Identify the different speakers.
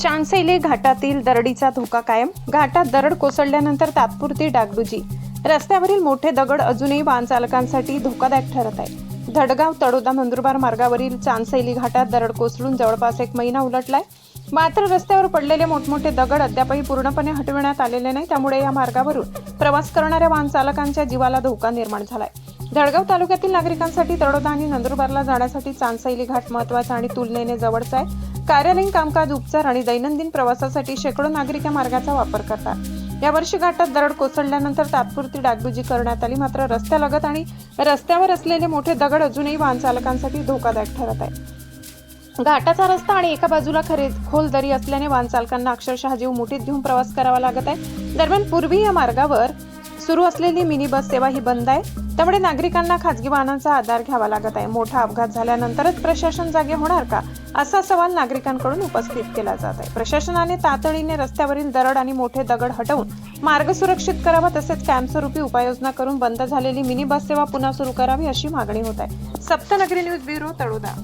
Speaker 1: चांसैली घाटातील दरडीचा धोका कायम. घाटात दरड कोसळल्यानंतर तात्पुरती डागडुजी. रस्त्यावरील मोठे दगड अजूनही वाहन चालकांसाठी धोकादायक ठरत आहे. धडगाव तळोदा नंदुरबार मार्गावरील चांसैली घाटात दरड कोसळून जवळपास 1 महिना उलटलाय. मात्र रस्त्यावर पडलेले मोठमोठे दगड अद्यापही पूर्णपणे हटविण्यात आलेले नाही. त्यामुळे या मार्गावरून प्रवास करणाऱ्या वाहन चालकांच्या जीवाला धोका निर्माण झालाय. धडगाव तालुक्यातील नागरिकांसाठी तळोदा आणि नंदुरबारला जाण्यासाठी चांसैली घाट महत्त्वाचा आणि तुलनेने जवळचा आहे. कार्यालयीन कामकाज, उपचार आणि दैनंदिन प्रवासासाठी शेकडो नागरिक या मार्गाचा वापर करतात. यावर्षी घाटात दरड कोसळल्यानंतर तात्पुरती डागडुजी करण्यात आली. मात्र रस्त्यालगत आणि रस्त्यावर असलेले मोठे दगड अजूनही वाहन चालकांसाठी धोकादायक ठरत आहे. घाटाचा रस्ता आणि एका बाजूला खोल दरी असल्याने वाहन चालकांना अक्षरशः जीव मुठीत घेऊन प्रवास करावा लागत आहे. दरम्यान पूर्वी या मार्गावर सुरू असलेली मिनी बस सेवा ही बंद आहे. त्यामुळे नागरिकांना खासगी वाहनांचा आधार घ्यावा लागत आहे. मोठा अपघात झाल्यानंतरच प्रशासन जागे होणार का, असा सवाल नागरिकांकडून उपस्थित केला जात आहे. प्रशासनाने तातडीने रस्त्यावरील दरड आणि मोठे दगड हटवून मार्ग सुरक्षित करावा, तसेच कायमस्वरूपी उपाययोजना करून बंद झालेली मिनी बस सेवा पुन्हा सुरू करावी, अशी मागणी होत आहे. सप्तनगरी न्यूज ब्युरो, तळोदा.